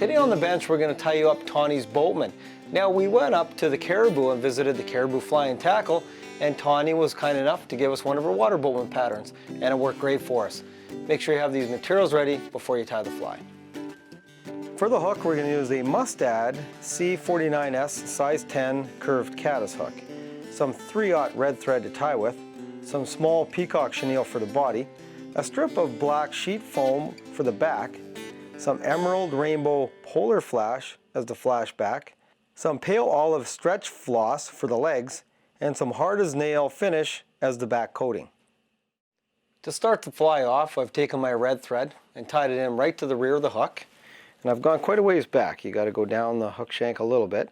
Today on the bench we're going to tie you up Tawny'S Boatman. Now we went up to the Caribou and visited the Caribou Flying Tackle, and Tawny was kind enough to give us one of her water boatman patterns, and it worked great for us. Make sure you have these materials ready before you tie the fly. For the hook we're going to use a Mustad C49S size 10 curved caddis hook, some 3/0 red thread to tie with, some small peacock chenille for the body, a strip of black sheet foam for the back, some emerald rainbow polar flash as the flash back, some pale olive stretch floss for the legs, and some hard as nail finish as the back coating. To start the fly off, I've taken my red thread and tied it in right to the rear of the hook, and I've gone quite a ways back. You got to go down the hook shank a little bit.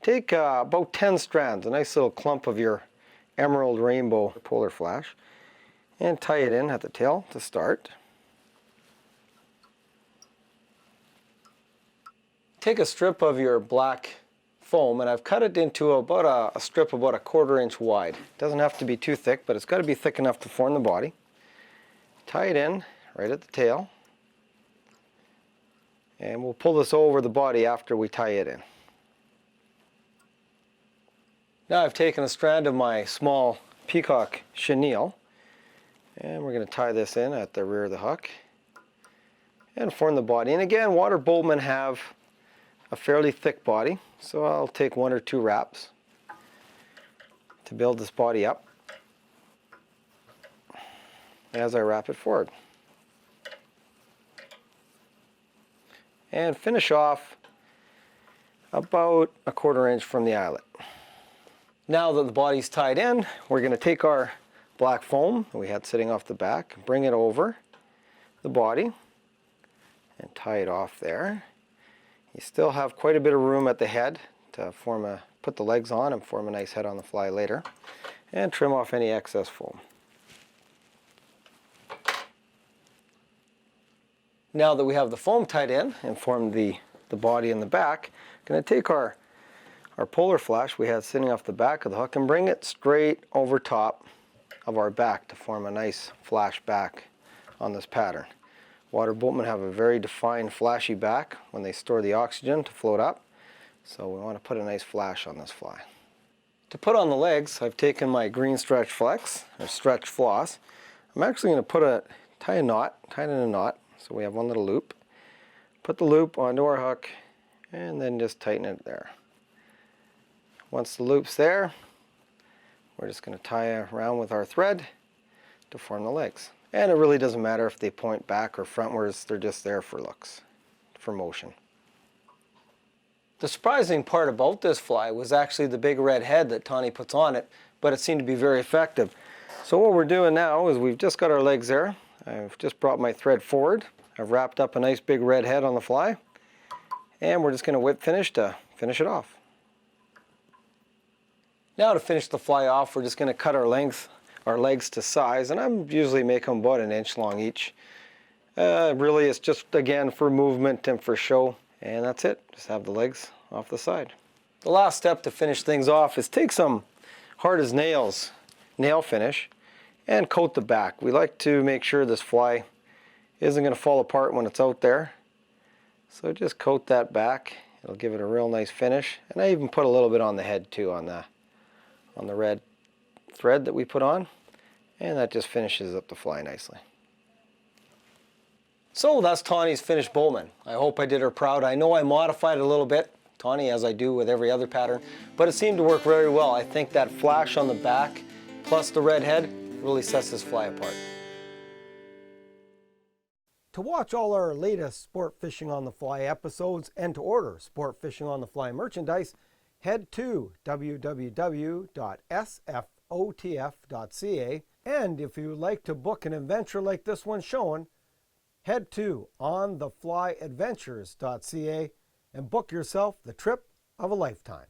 Take about 10 strands, a nice little clump of your emerald rainbow polar flash, and tie it in at the tail to start. Take a strip of your black foam, and I've cut it into about a strip about 1/4 inch wide. It doesn't have to be too thick, but it's got to be thick enough to form the body. Tie it in right at the tail, and we'll pull this over the body after we tie it in. Now I've taken a strand of my small peacock chenille, and we're going to tie this in at the rear of the hook and form the body. And again, water boatmen have a fairly thick body, so I'll take 1 or 2 wraps to build this body up as I wrap it forward. And finish off about 1/4 inch from the eyelet. Now that the body's tied in, we're going to take our black foam that we had sitting off the back, bring it over the body and tie it off there. You still have quite a bit of room at the head to put the legs on and form a nice head on the fly later, and trim off any excess foam. Now that we have the foam tied in and formed the body and the back, I'm going to take our polar flash we had sitting off the back of the hook and bring it straight over top of our back to form a nice flash back on this pattern. Water boatmen have a very defined flashy back when they store the oxygen to float up, so we want to put a nice flash on this fly. To put on the legs, I've taken my green stretch flex, or stretch floss. I'm actually going to tie it in a knot, so we have one little loop. Put the loop onto our hook and then just tighten it there. Once the loop's there, we're just going to tie around with our thread to form the legs. And it really doesn't matter if they point back or frontwards, they're just there for looks, for motion. The surprising part about this fly was actually the big red head that Tawny puts on it, but it seemed to be very effective. So what we're doing now is we've just got our legs there. I've just brought my thread forward. I've wrapped up a nice big red head on the fly, and we're just going to whip finish to finish it off. Now to finish the fly off, we're just going to cut our legs to size, and I'm usually make them about 1 inch long each. Really it's just again for movement and for show, and that's it. Just have the legs off the side. The last step to finish things off is take some hard as nails nail finish and coat the back. We like to make sure this fly isn't going to fall apart when it's out there, so just coat that back. It'll give it a real nice finish, and I even put a little bit on the head too, on the red thread that we put on, and that just finishes up the fly nicely. So that's Tawny's finished Boatman. I hope I did her proud. I know I modified it a little bit, Tawny, as I do with every other pattern, but it seemed to work very well. I think that flash on the back plus the red head really sets this fly apart. To watch all our latest Sport Fishing on the Fly episodes and to order Sport Fishing on the Fly merchandise, head to www.sfotf.ca, and if you would like to book an adventure like this one shown, head to ontheflyadventures.ca and book yourself the trip of a lifetime.